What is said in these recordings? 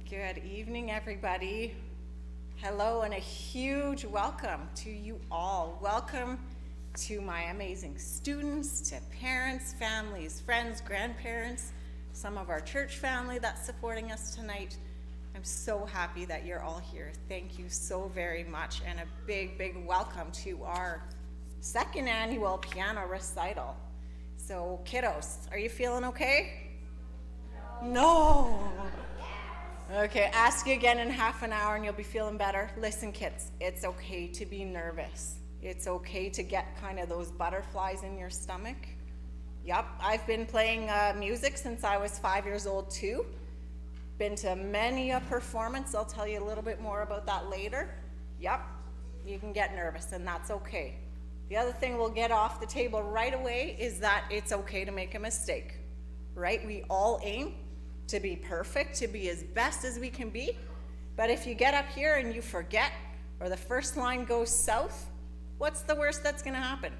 Good evening, everybody. Hello, and a huge welcome to you all. Welcome to my amazing students, to parents, families, friends, grandparents, some of our church family that's supporting us tonight. I'm so happy that you're all here. Thank you so very much, and a big, big welcome to our second annual piano recital. So, kiddos, are you feeling okay? No. Okay, ask you again in half an hour and you'll be feeling better. Listen, kids, it's okay to be nervous. It's okay to get kind of those butterflies in your stomach. Yep, I've been playing music since I was 5 years old too. Been to many a performance. I'll tell you a little bit more about that later. Yep, you can get nervous and that's okay. The other thing we'll get off the table right away is that it's okay to make a mistake, right? We all aim to be perfect, to be as best as we can be. But if you get up here and you forget, or the first line goes south, what's the worst that's gonna happen?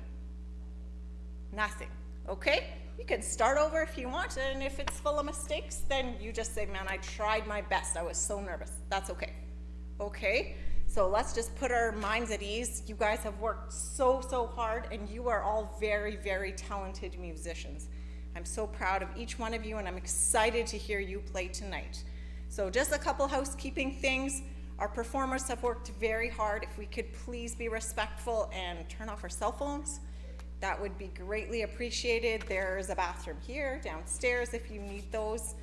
Nothing, okay? You can start over if you want, and if it's full of mistakes, then you just say, man, I tried my best, I was so nervous. That's okay, okay? So let's just put our minds at ease. You guys have worked so hard, and you are all very, very talented musicians. I'm so proud of each one of you, and I'm excited to hear you play tonight. So just a couple housekeeping things. Our performers have worked very hard. If we could please be respectful and turn off our cell phones, that would be greatly appreciated. There's a bathroom here, downstairs if you need those.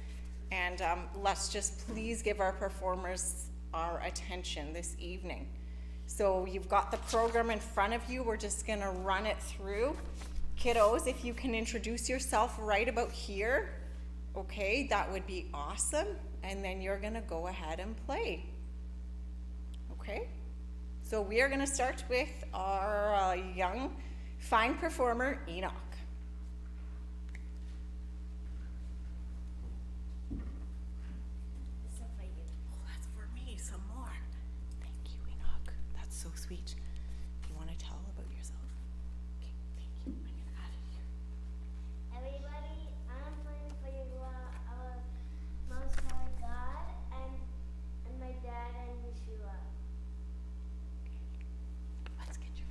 And let's just please give our performers our attention this evening. So you've got the program in front of you. We're just gonna run it through. Kiddos, if you can introduce yourself right about here, okay, that would be awesome. And then you're gonna go ahead and play, okay? So we are gonna start with our young, fine performer, Enoch. Oh, that's for me, some more. Thank you, Enoch. That's so sweet. You wanna tell about yourself? Okay, thank you. Everybody, I'm praying for you, our Most High God, and my dad and Yeshua. Let's get your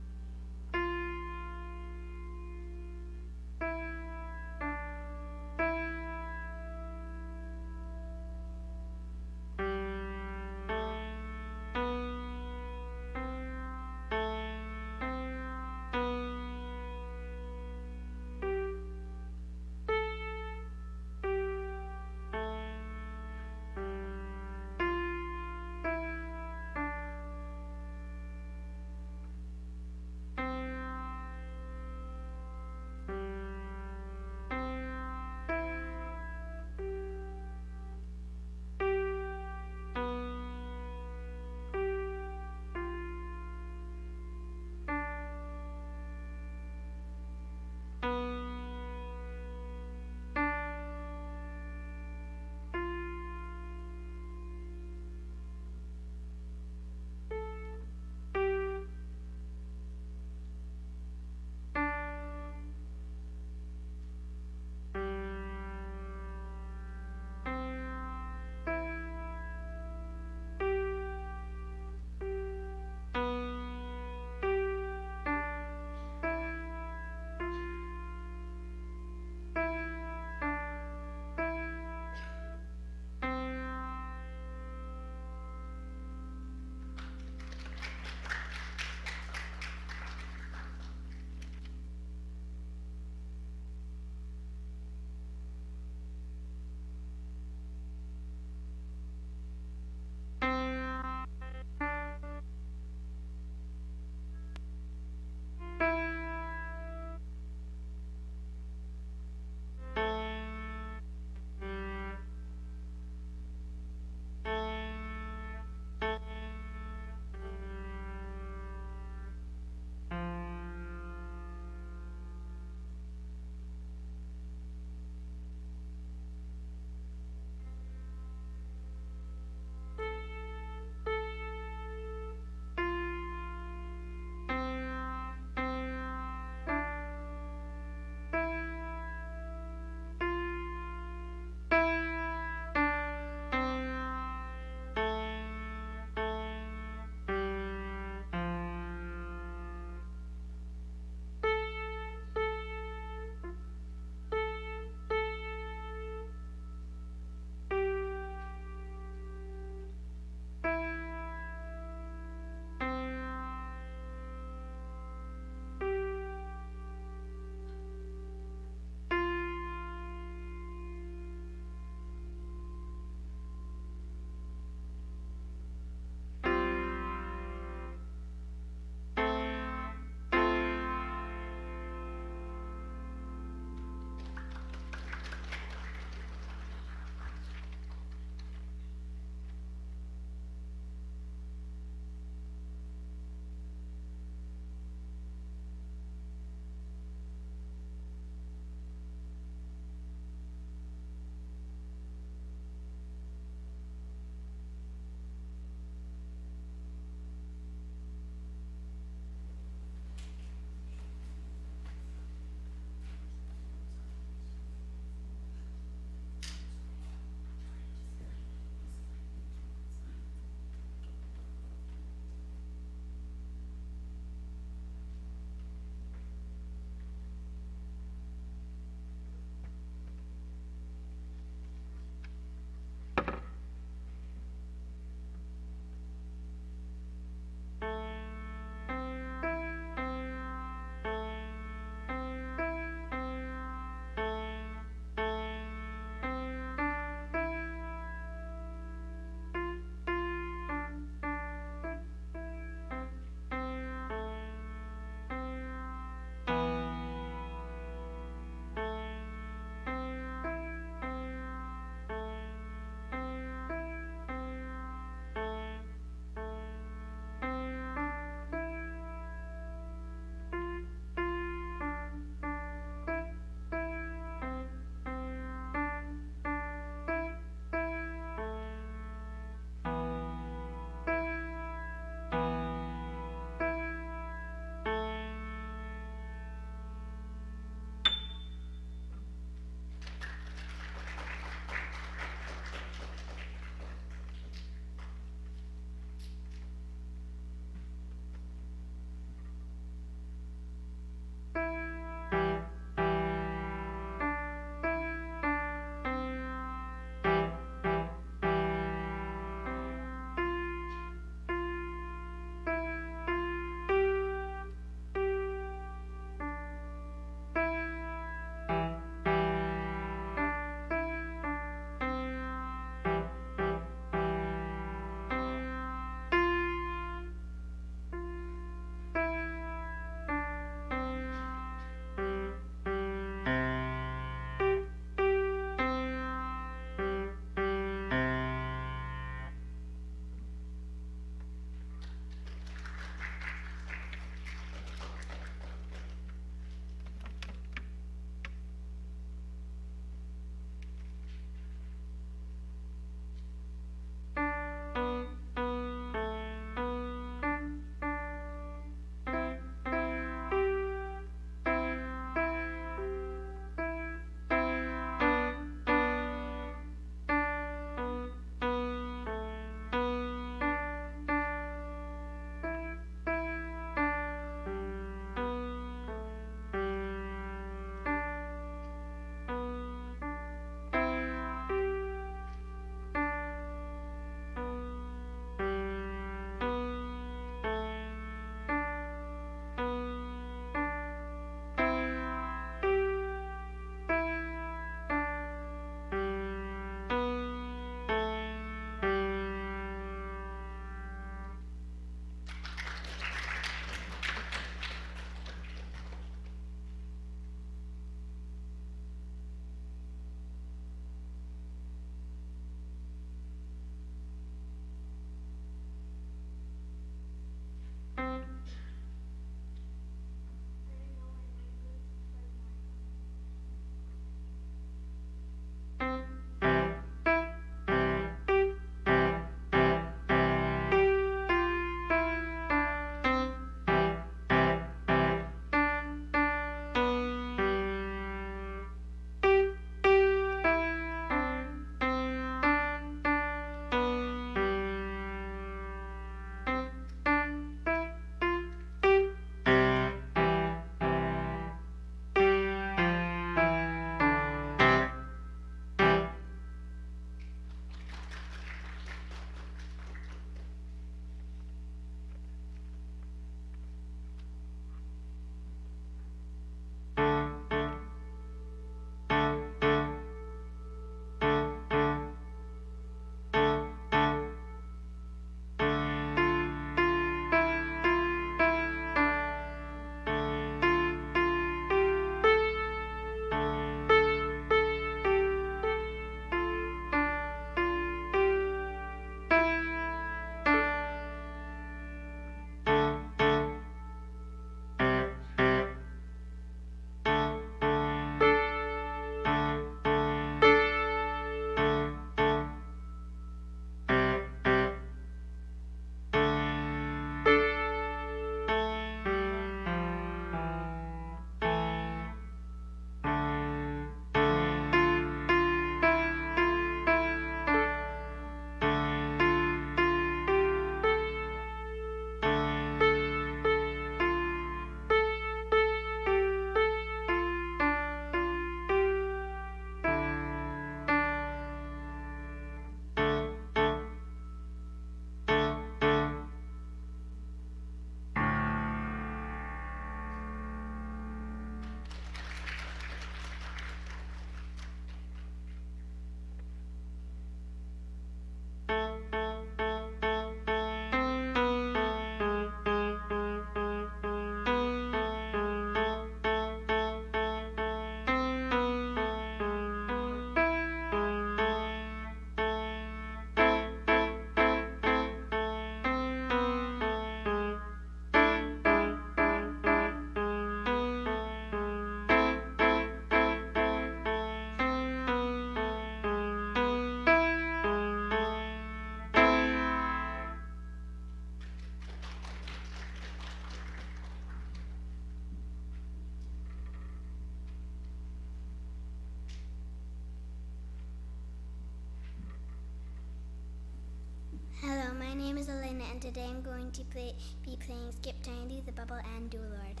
and today I'm going to be playing Skip Tiny, the Bubble, and Do Lord.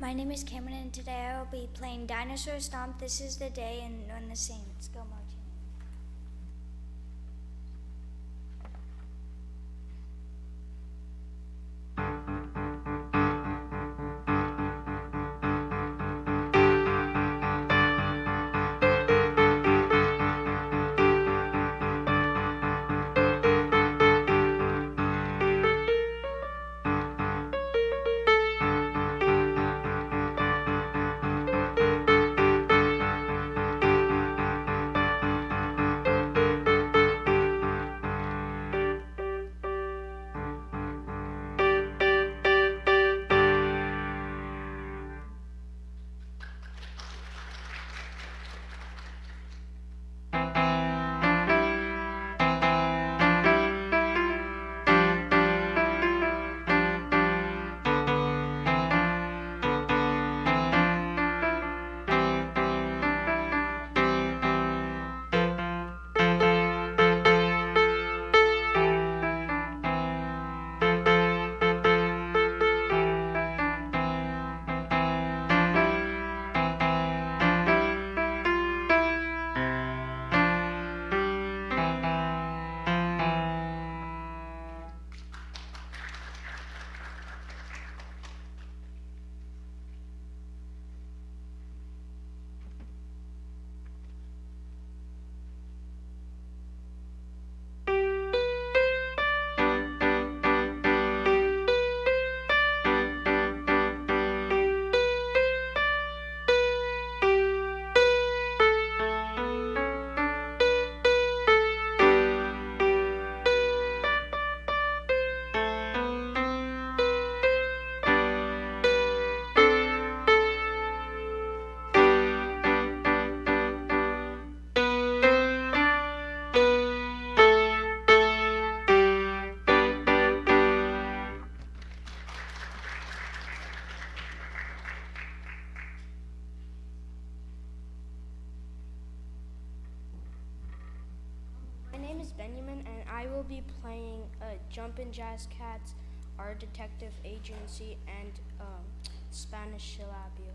My name is Cameron, and today I will be playing Dinosaur Stomp. This is the day, and when the Saints go marching. Benjamin, and I will be playing Jumpin' Jazz Cats, Our Detective Agency, and Spanish Syllabio.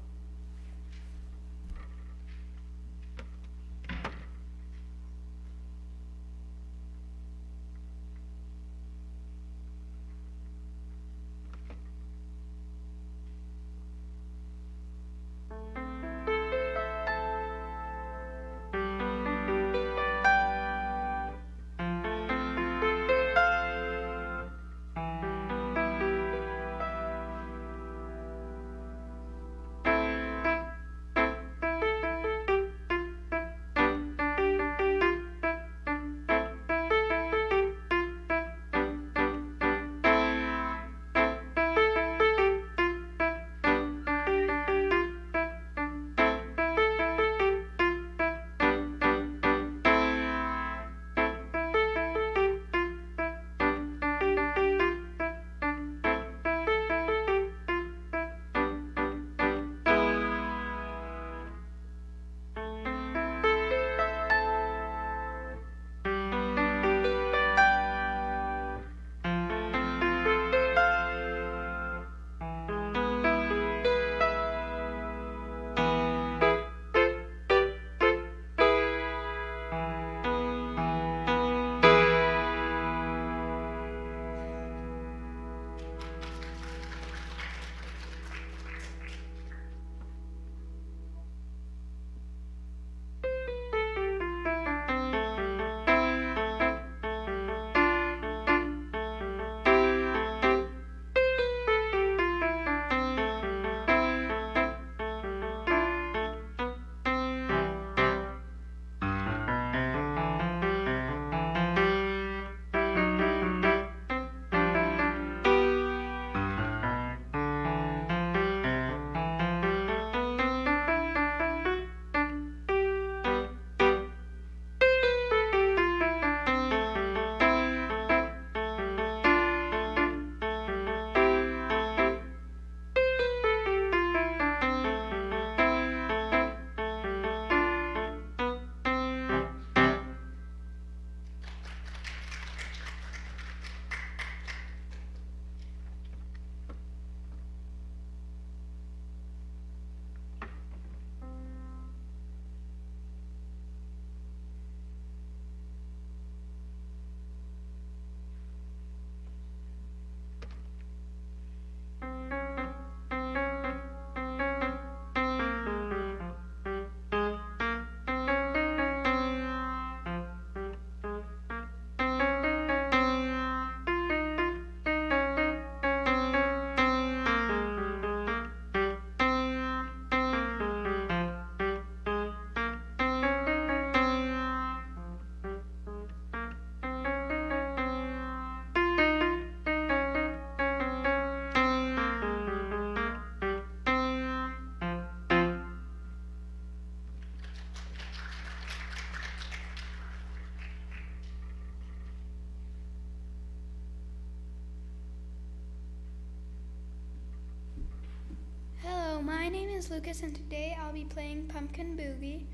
Hello, my name is Lucas, and today I'll be playing Pumpkin Boogie,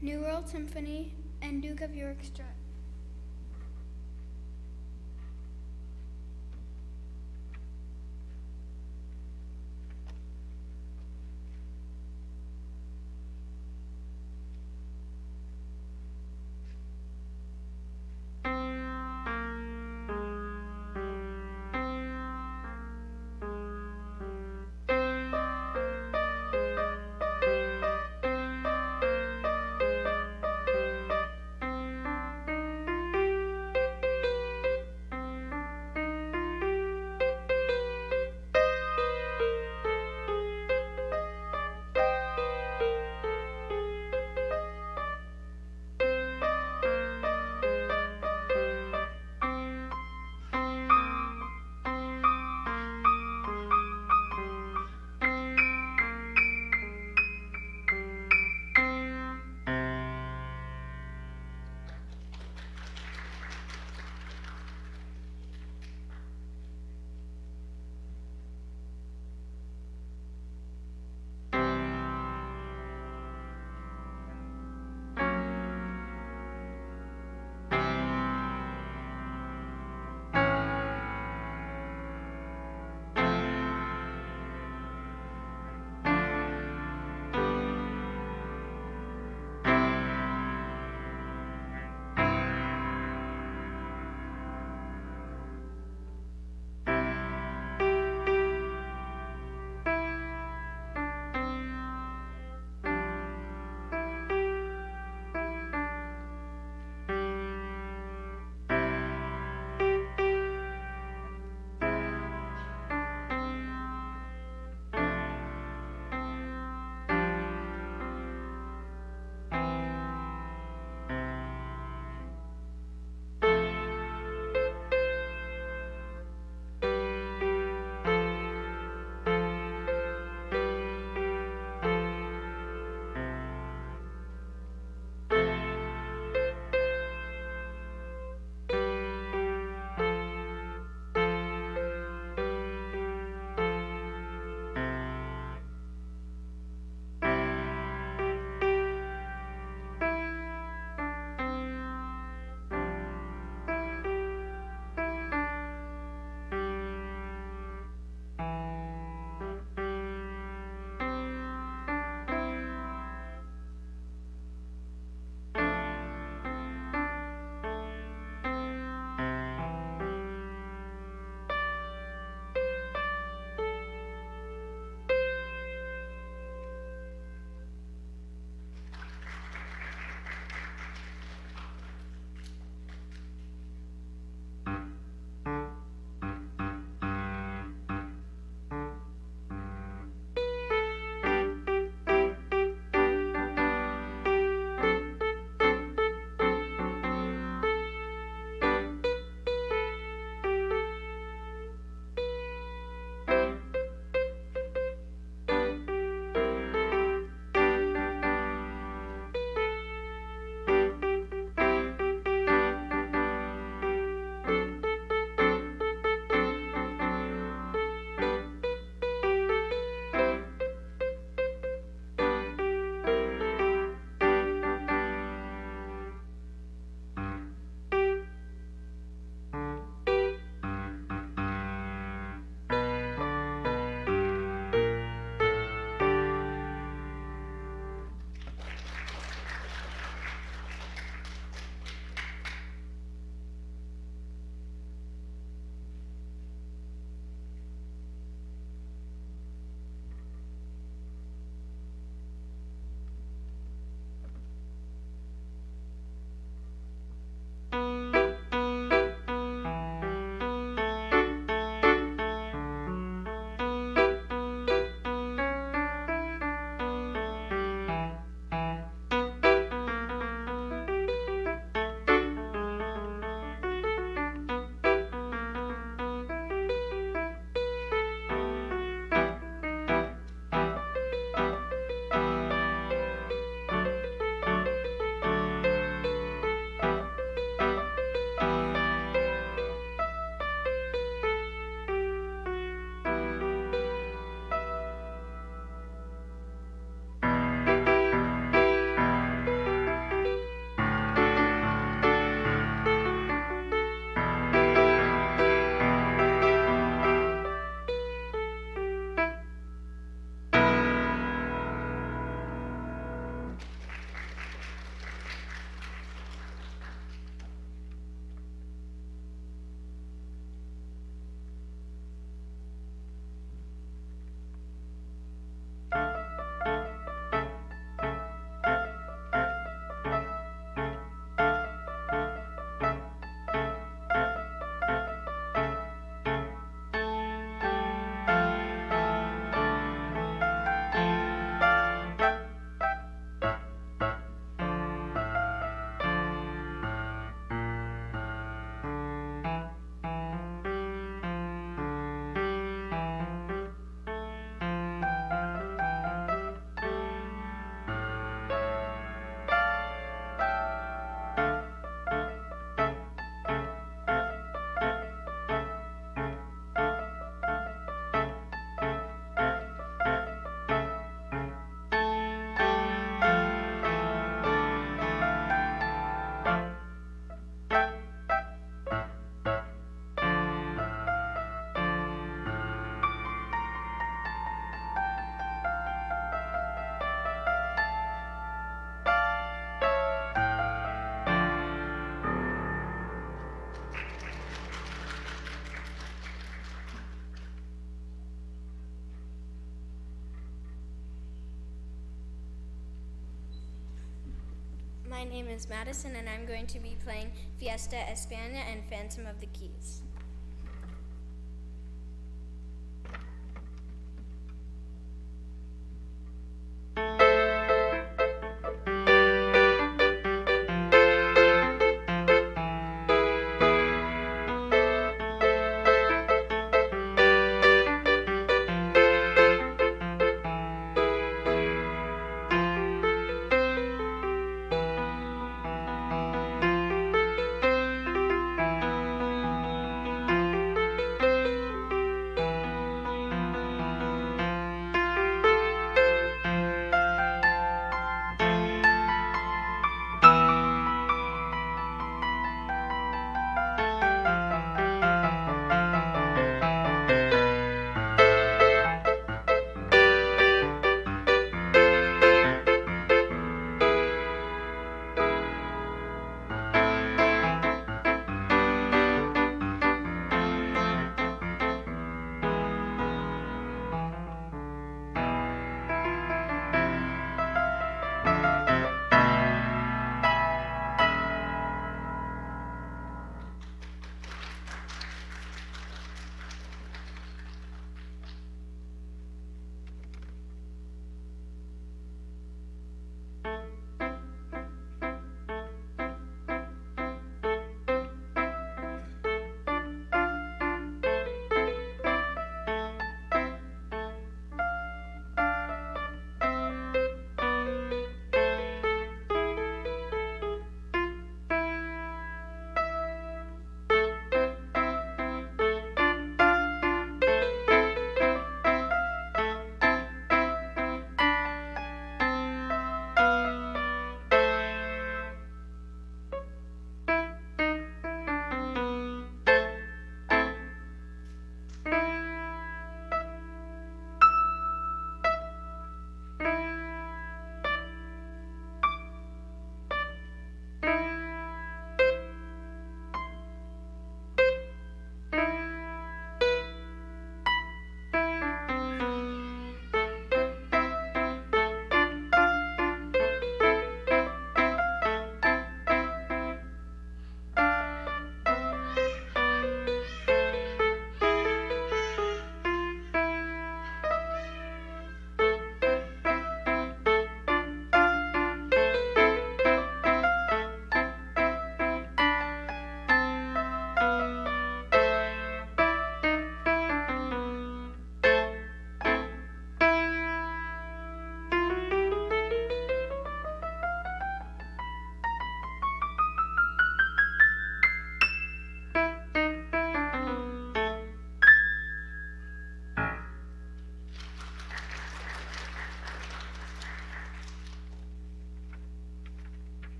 New World Symphony, and Duke of York Strut. My name is Madison, and I'm going to be playing Fiesta España and Phantom of the Keys.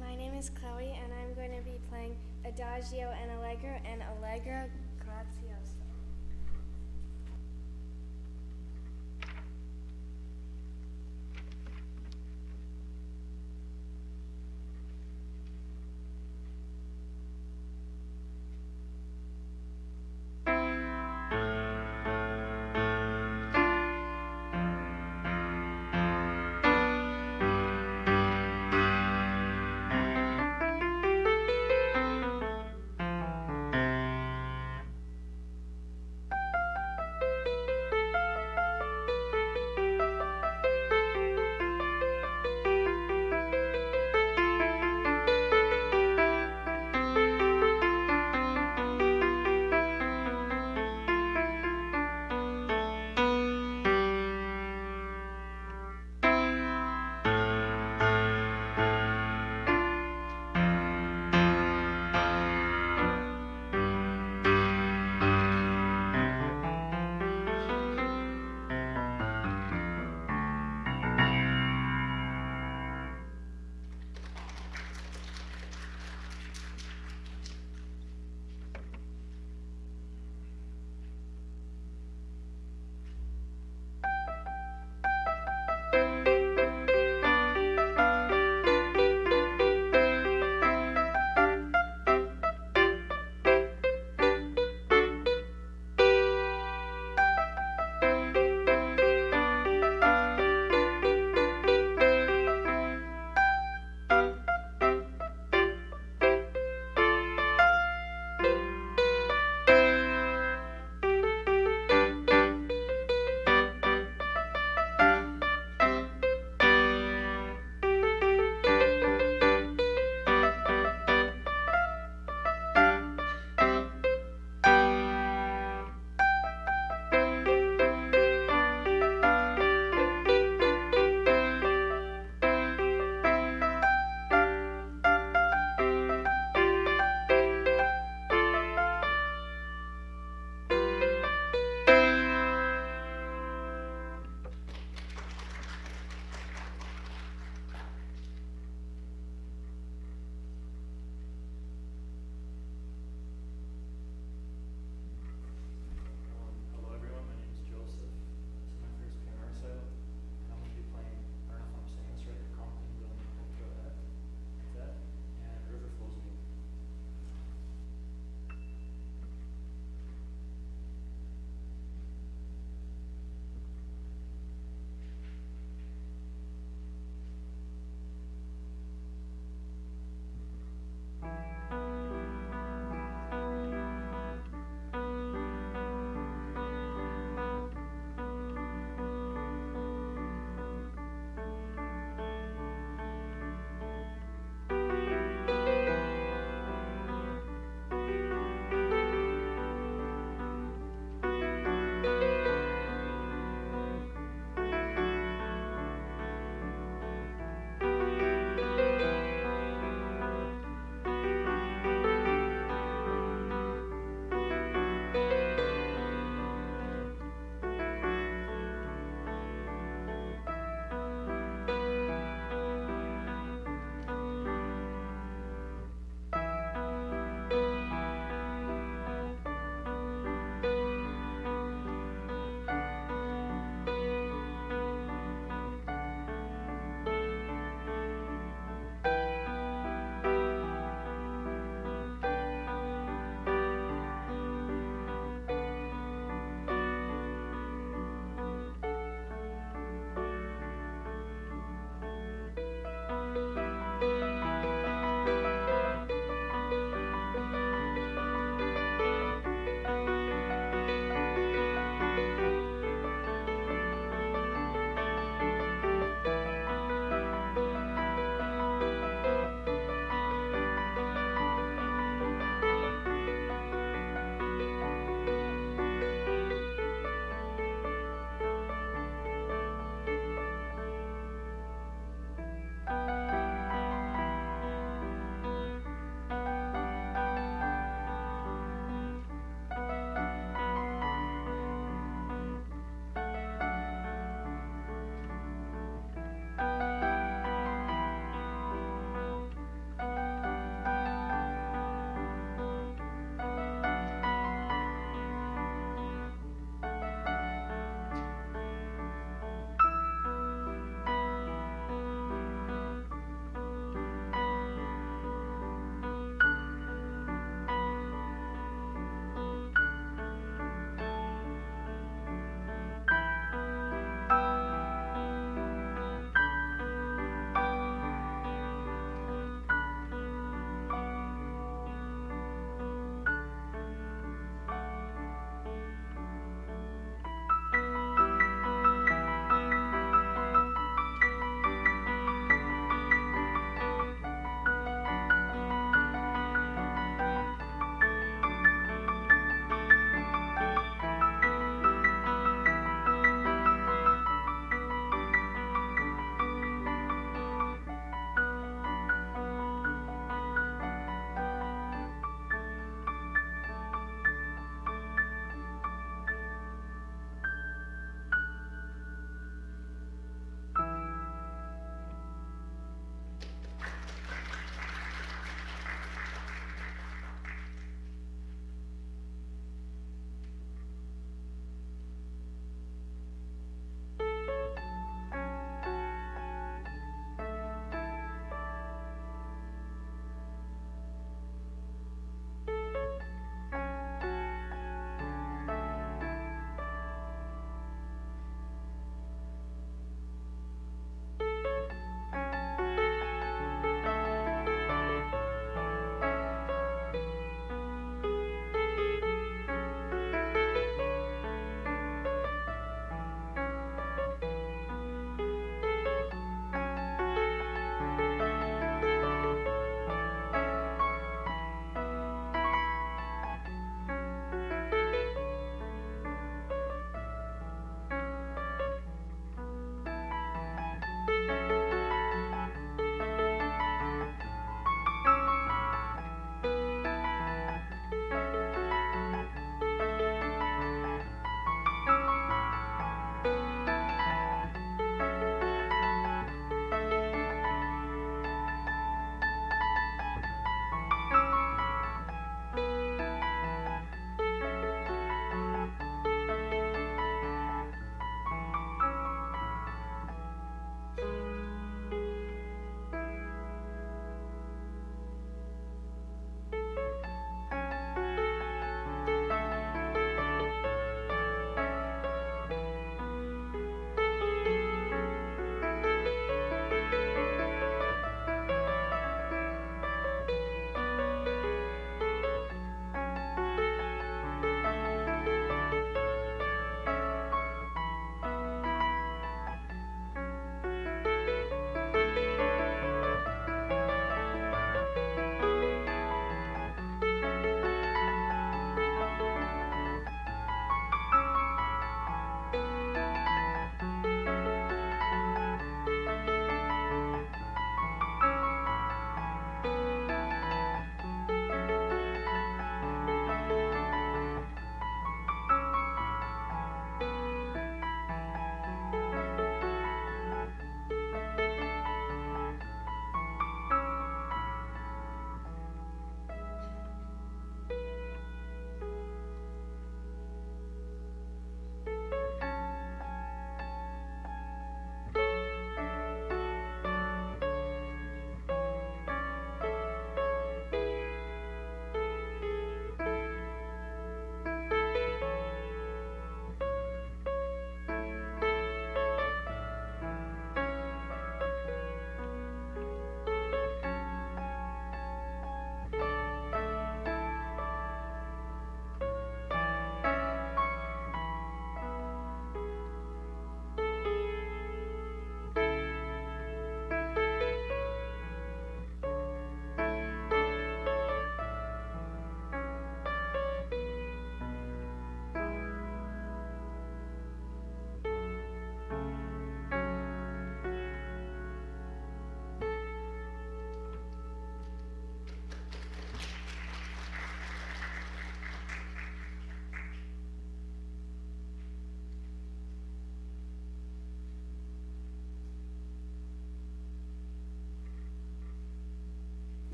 My name is Chloe, and I'm going to be playing Adagio and Allegro Grazioso.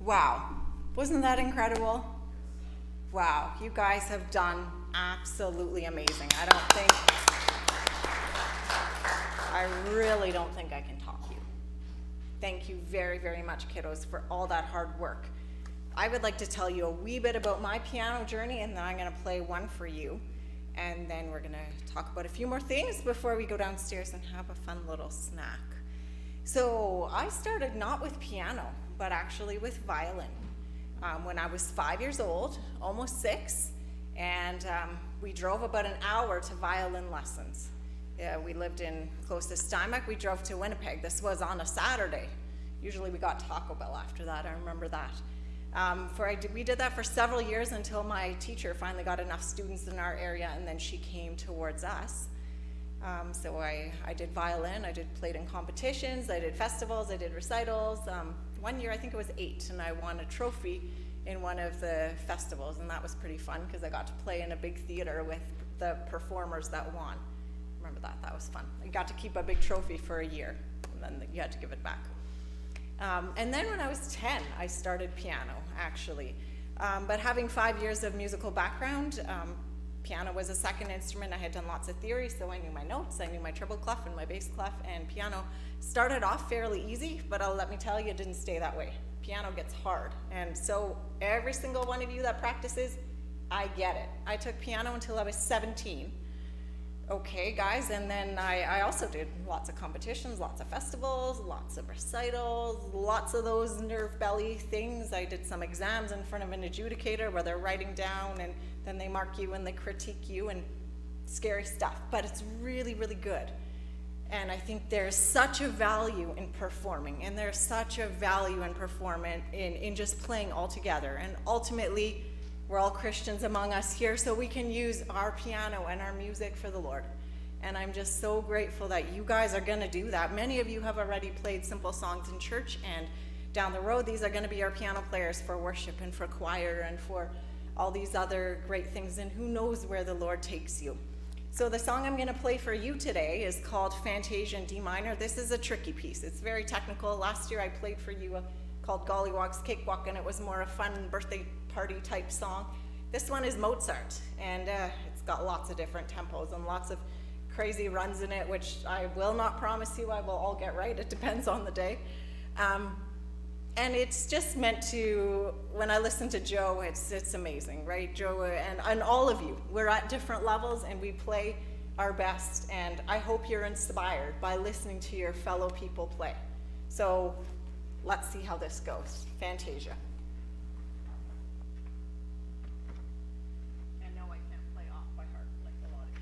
Wow, wasn't that incredible? Wow, you guys have done absolutely amazing. I really don't think I can top you. Thank you very, very much, kiddos, for all that hard work. I would like to tell you a wee bit about my piano journey, and then I'm gonna play one for you. And then we're gonna talk about a few more things before we go downstairs and have a fun little snack. So I started not with piano, but actually with violin. When I was 5 years old, almost 6, and we drove about an hour to violin lessons. We lived in close to Steinbach. We drove to Winnipeg. This was on a Saturday. Usually we got Taco Bell after that. I remember that. We did that for several years until my teacher finally got enough students in our area, and then she came towards us. So I did violin. I played in competitions. I did festivals. I did recitals. One year, I think it was 8, and I won a trophy in one of the festivals, and that was pretty fun because I got to play in a big theater with the performers that won. Remember that? That was fun. I got to keep a big trophy for a year, and then you had to give it back. And then when I was 10, I started piano, actually. But having 5 years of musical background, piano was a second instrument. I had done lots of theory, so I knew my notes, I knew my treble clef and my bass clef, and piano started off fairly easy, but let me tell you, it didn't stay that way. Piano gets hard, and so every single one of you that practices, I get it. I took piano until I was 17. Okay, guys, and then I also did lots of competitions, lots of festivals, lots of recitals, lots of those nerve belly things. I did some exams in front of an adjudicator where they're writing down and then they mark you and they critique you, and scary stuff, but it's really, really good. And I think there's such a value in performing, and there's such a value in performing in just playing all together. And ultimately, we're all Christians among us here, so we can use our piano and our music for the Lord. And I'm just so grateful that you guys are gonna do that. Many of you have already played simple songs in church, and down the road, these are gonna be our piano players for worship and for choir and for all these other great things, and who knows where the Lord takes you. So the song I'm gonna play for you today is called Fantasia in D minor. This is a tricky piece. It's very technical. Last year I played for you called Gollywog's Cakewalk, and it was more a fun birthday party type song. This one is Mozart, and it's got lots of different tempos and lots of crazy runs in it, which I will not promise you I will all get right. It depends on the day. And it's just meant to, when I listen to Joe, it's amazing, right? Joe and all of you, we're at different levels and we play our best, and I hope you're inspired by listening to your fellow people play. So let's see how this goes. Fantasia. And no, I can't play off by heart like a lot of you.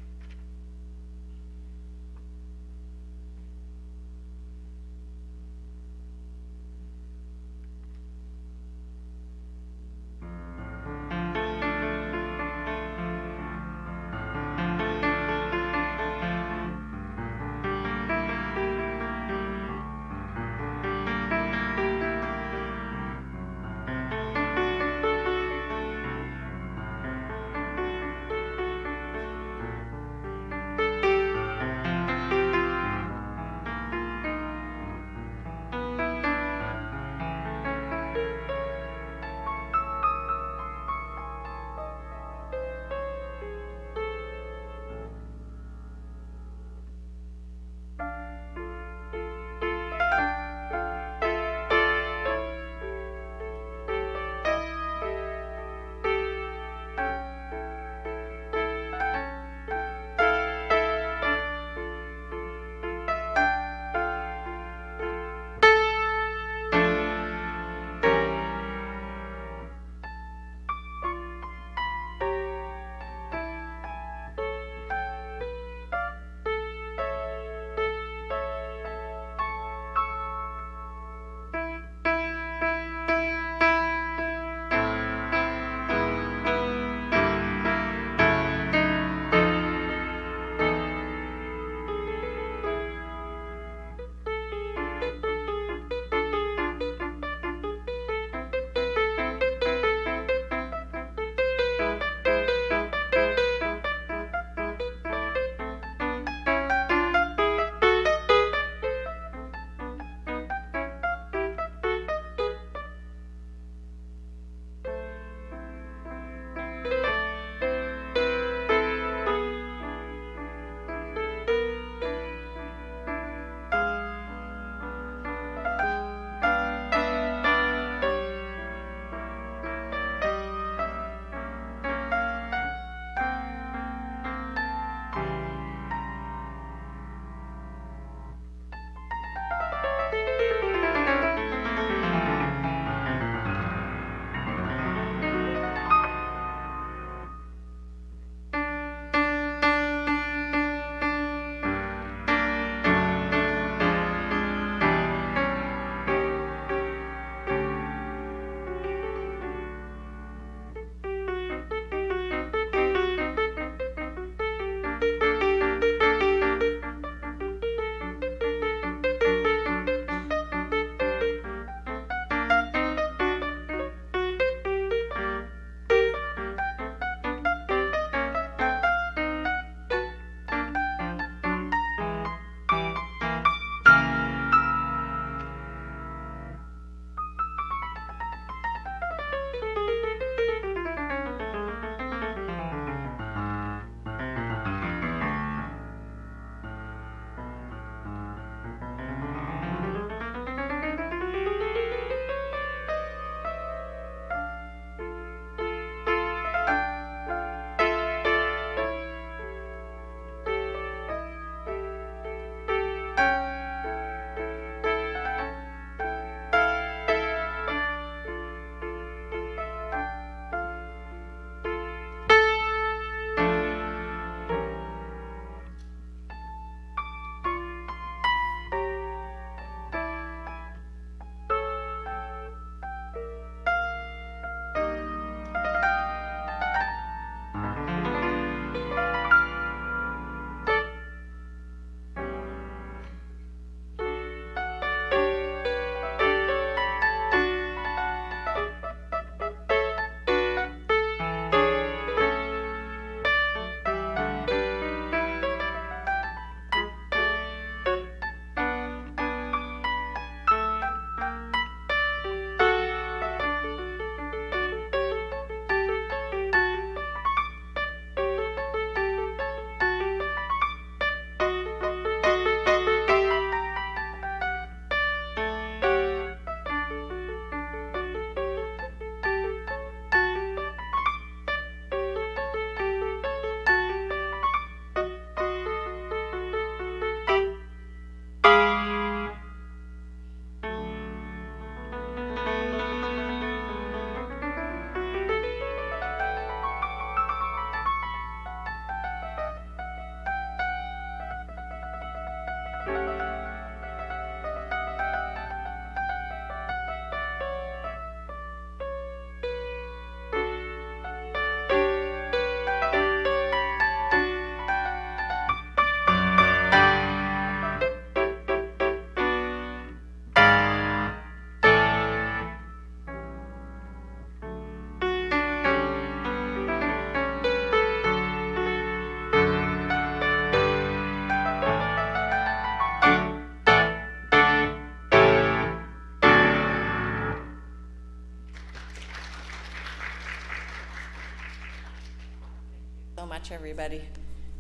much, everybody.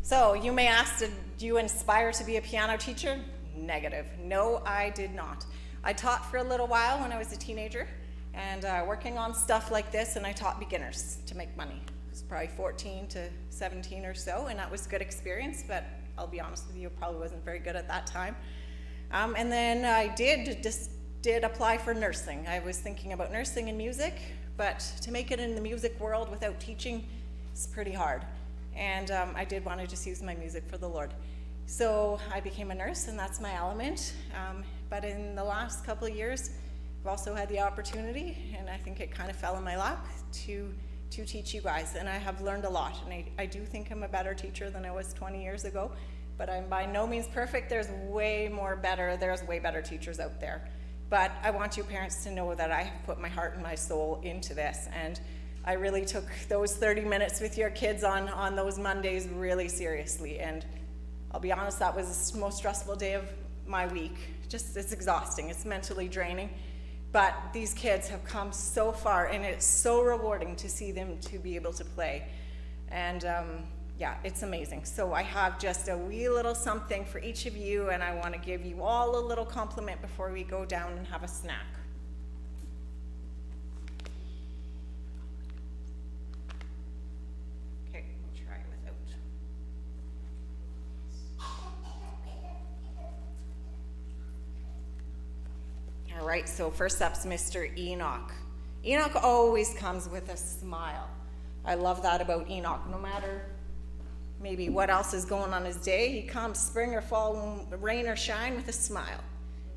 So you may ask, did you inspire to be a piano teacher? Negative. No, I did not. I taught for a little while when I was a teenager, and working on stuff like this, and I taught beginners to make money. I was probably 14 to 17 or so, and that was a good experience, but I'll be honest with you, it probably wasn't very good at that time. And then I did apply for nursing. I was thinking about nursing and music, but to make it in the music world without teaching is pretty hard. And I did want to just use my music for the Lord. So I became a nurse, and that's my element. But in the last couple of years, I've also had the opportunity, and I think it kind of fell in my lap, to teach you guys. And I have learned a lot, and I do think I'm a better teacher than I was 20 years ago. But I'm by no means perfect. There's way better teachers out there. But I want you parents to know that I have put my heart and my soul into this. And I really took those 30 minutes with your kids on those Mondays really seriously. And I'll be honest, that was the most stressful day of my week. It's exhausting, it's mentally draining. But these kids have come so far, and it's so rewarding to see them to be able to play. And yeah, it's amazing. So I have just a wee little something for each of you, and I want to give you all a little compliment before we go down and have a snack. Okay, we'll try without. All right, so first up's Mr. Enoch. Enoch always comes with a smile. I love that about Enoch. No matter maybe what else is going on his day, he comes spring or fall, rain or shine, with a smile.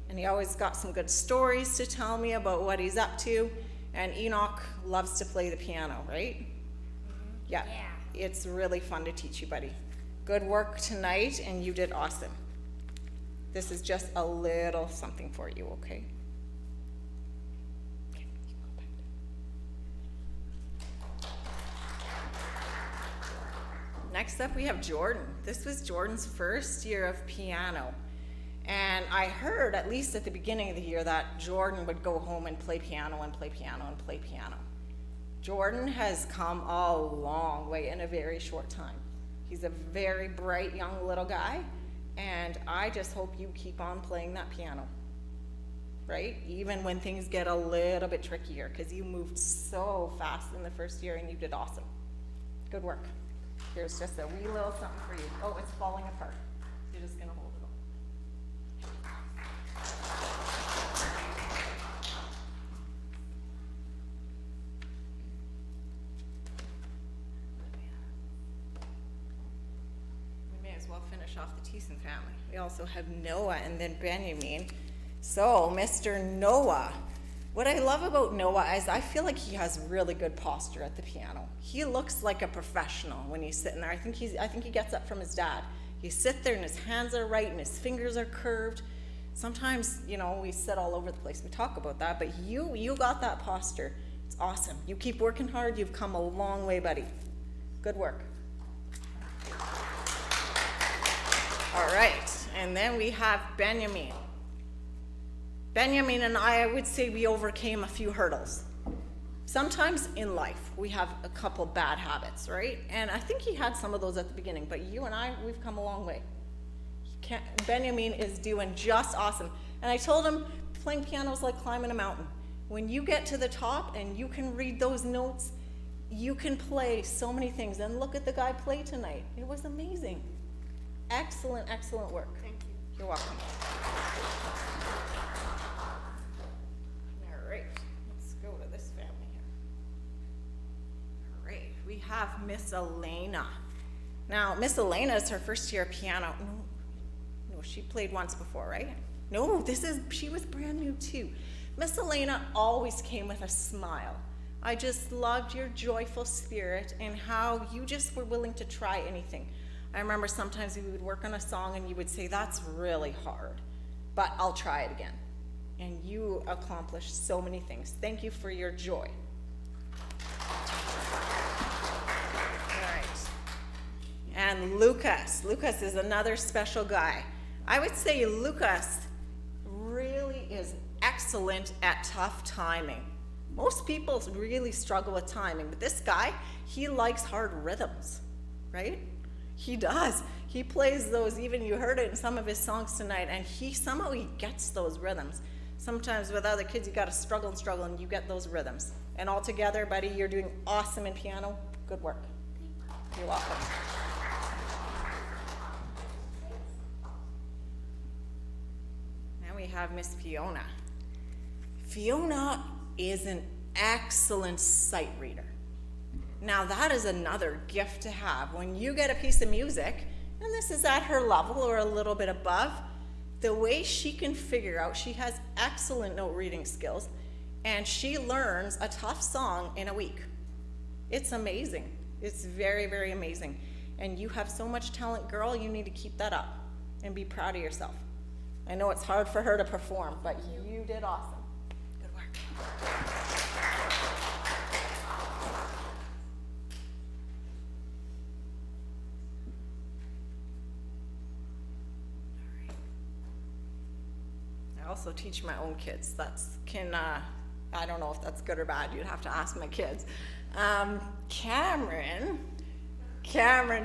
And he always got some good stories to tell me about what he's up to. And Enoch loves to play the piano, right? Mm-hmm. Yeah. It's really fun to teach you, buddy. Good work tonight, and you did awesome. This is just a little something for you, okay? Next up, we have Jordan. This was Jordan's first year of piano. And I heard, at least at the beginning of the year, that Jordan would go home and play piano and play piano and play piano. Jordan has come a long way in a very short time. He's a very bright young little guy, and I just hope you keep on playing that piano, right? Even when things get a little bit trickier, because you moved so fast in the first year and you did awesome. Good work. Here's just a wee little something for you. Oh, it's falling apart. You're just gonna hold it on. We may as well finish off the Thiessen family. We also have Noah and then Benjamin. So, Mr. Noah. What I love about Noah is I feel like he has really good posture at the piano. He looks like a professional when he's sitting there. I think he gets that from his dad. He sits there and his hands are right and his fingers are curved. Sometimes, we sit all over the place. We talk about that, but you got that posture. It's awesome. You keep working hard. You've come a long way, buddy. Good work. All right, and then we have Benjamin. Benjamin and I would say we overcame a few hurdles. Sometimes in life, we have a couple bad habits, right? And I think he had some of those at the beginning, but you and I, we've come a long way. Benjamin is doing just awesome. And I told him, playing piano is like climbing a mountain. When you get to the top and you can read those notes, you can play so many things. And look at the guy play tonight. It was amazing. Excellent, excellent work. Thank you. You're welcome. All right, let's go to this family here. All right, we have Miss Elena. Now, Miss Elena is her first year piano. No, she played once before, right? No, she was brand new too. Miss Elena always came with a smile. I just loved your joyful spirit and how you just were willing to try anything. I remember sometimes we would work on a song and you would say, that's really hard, but I'll try it again. And you accomplished so many things. Thank you for your joy. All right. And Lucas. Lucas is another special guy. I would say Lucas really is excellent at tough timing. Most people really struggle with timing, but this guy, he likes hard rhythms. right? He does. He plays those, even you heard it in some of his songs tonight, and somehow he gets those rhythms. Sometimes with other kids, you gotta struggle and struggle, and you get those rhythms. And all together, buddy, you're doing awesome in piano. Good work. You're welcome. Now we have Miss Fiona. Fiona is an excellent sight reader. Now that is another gift to have. When you get a piece of music, and this is at her level or a little bit above, the way she can figure out, she has excellent note reading skills, and she learns a tough song in a week. It's amazing. It's very, very amazing. And you have so much talent, girl, you need to keep that up and be proud of yourself. I know it's hard for her to perform, but you did awesome. Good work. I also teach my own kids. I don't know if that's good or bad. You'd have to ask my kids. Cameron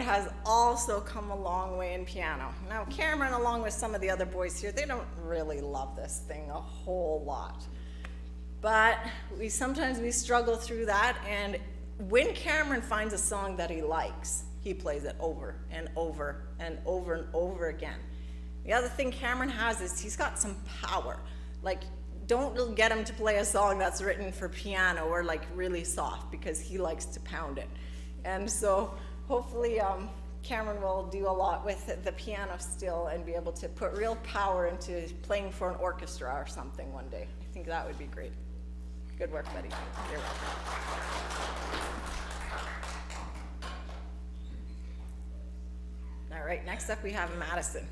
has also come a long way in piano. Now, Cameron, along with some of the other boys here, they don't really love this thing a whole lot. But sometimes we struggle through that, and when Cameron finds a song that he likes, he plays it over and over and over and over again. The other thing Cameron has is he's got some power. Like, don't get him to play a song that's written for piano or like really soft, because he likes to pound it. And so hopefully Cameron will do a lot with the piano still and be able to put real power into playing for an orchestra or something one day. I think that would be great. Good work, buddy. You're welcome. All right, next up we have Madison.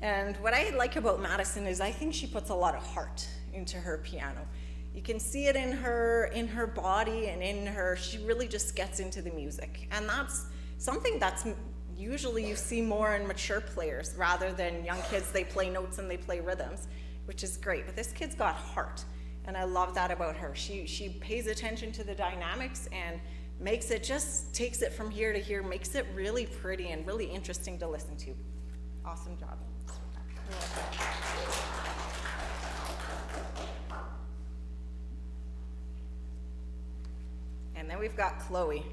And what I like about Madison is I think she puts a lot of heart into her piano. You can see it in her body and in her, she really just gets into the music. And that's something that's usually you see more in mature players rather than young kids. They play notes and they play rhythms, which is great. But this kid's got heart, and I love that about her. She pays attention to the dynamics and takes it from here to here, makes it really pretty and really interesting to listen to. Awesome job. And then we've got Chloe.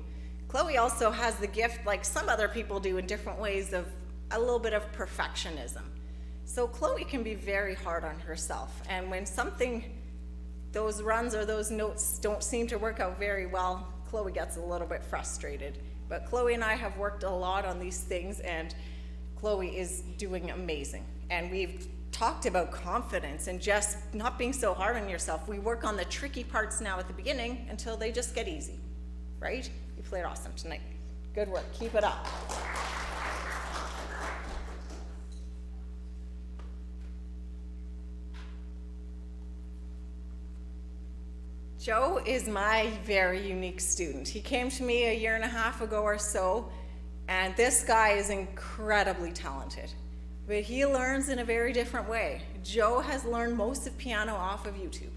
Chloe also has the gift, like some other people do in different ways, of a little bit of perfectionism. So Chloe can be very hard on herself. And when those runs or those notes don't seem to work out very well, Chloe gets a little bit frustrated. But Chloe and I have worked a lot on these things, and Chloe is doing amazing. And we've talked about confidence and just not being so hard on yourself. We work on the tricky parts now at the beginning until they just get easy, right? You played awesome tonight. Good work. Keep it up. Joe is my very unique student. He came to me a year and a half ago or so, and this guy is incredibly talented. But he learns in a very different way. Joe has learned most of piano off of YouTube,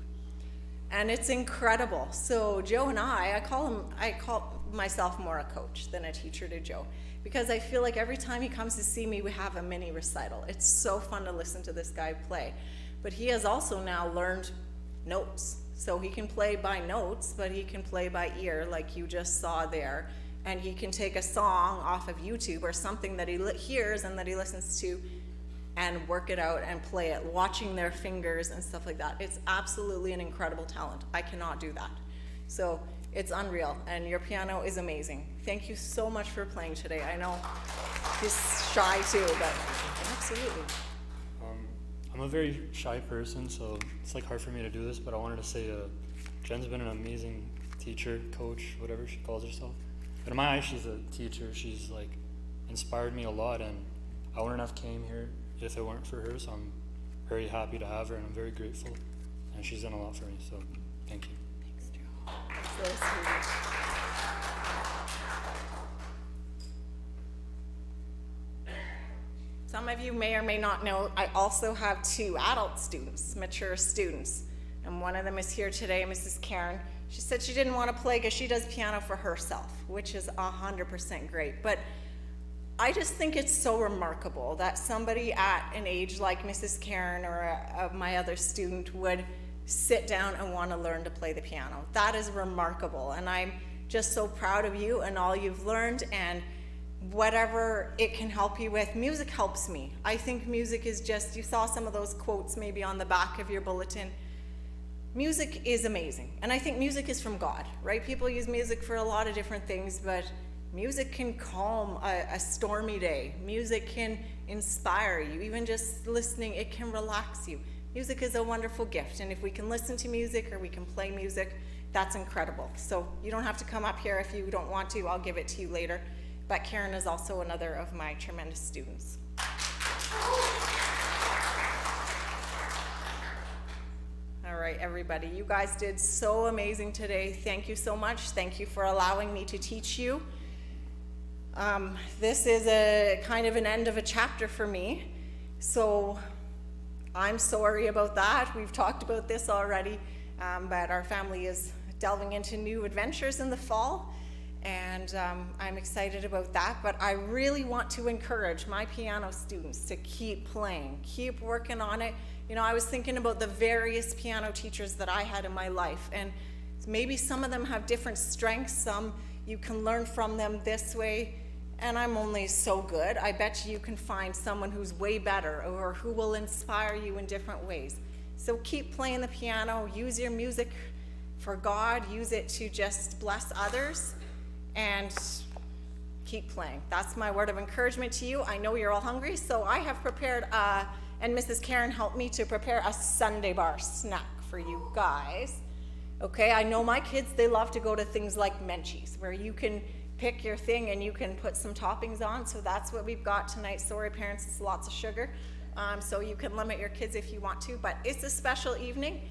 and it's incredible. So Joe and I call myself more a coach than a teacher to Joe, because I feel like every time he comes to see me, we have a mini recital. It's so fun to listen to this guy play. But he has also now learned notes. So he can play by notes, but he can play by ear, like you just saw there. And he can take a song off of YouTube or something that he hears and that he listens to and work it out and play it, watching their fingers and stuff like that. It's absolutely an incredible talent. I cannot do that. So it's unreal, and your piano is amazing. Thank you so much for playing today. I know he's shy too, but absolutely. I'm a very shy person, so it's like hard for me to do this, but I wanted to say Jen's been an amazing teacher, coach, whatever she calls herself. But in my eyes, she's a teacher. She's like inspired me a lot, and I wouldn't have came here if it weren't for her, so I'm very happy to have her, and I'm very grateful, and she's done a lot for me, so thank you. Thanks, Joe. So sweet. Some of you may or may not know, I also have 2 adult students, mature students, and one of them is here today, Mrs. Karen. She said she didn't want to play because she does piano for herself, which is 100% great. But I just think it's so remarkable that somebody at an age like Mrs. Karen or my other student would sit down and want to learn to play the piano. That is remarkable, and I'm just so proud of you and all you've learned, and whatever it can help you with. Music helps me. I think music is just, you saw some of those quotes maybe on the back of your bulletin. Music is amazing, and I think music is from God, right? People use music for a lot of different things, but music can calm a stormy day. Music can inspire you. Even just listening, it can relax you. Music is a wonderful gift, and if we can listen to music or we can play music, that's incredible. So you don't have to come up here if you don't want to. I'll give it to you later. But Karen is also another of my tremendous students. All right, everybody, you guys did so amazing today. Thank you so much. Thank you for allowing me to teach you. This is a kind of an end of a chapter for me, so I'm sorry about that. We've talked about this already, but our family is delving into new adventures in the fall, and I'm excited about that. But I really want to encourage my piano students to keep playing, keep working on it. You know, I was thinking about the various piano teachers that I had in my life, and maybe some of them have different strengths, some you can learn from them this way, and I'm only so good. I bet you can find someone who's way better or who will inspire you in different ways. So keep playing the piano, use your music for God, use it to just bless others, and keep playing. That's my word of encouragement to you. I know you're all hungry, so I have prepared, and Mrs. Karen helped me to prepare a Sunday bar snack for you guys. Okay, I know my kids, they love to go to things like Menchie's, where you can pick your thing and you can put some toppings on, so that's what we've got tonight. Sorry parents, it's lots of sugar, so you can limit your kids if you want to, but it's a special evening.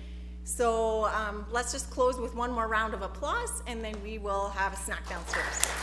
So let's just close with one more round of applause, and then we will have a snack downstairs.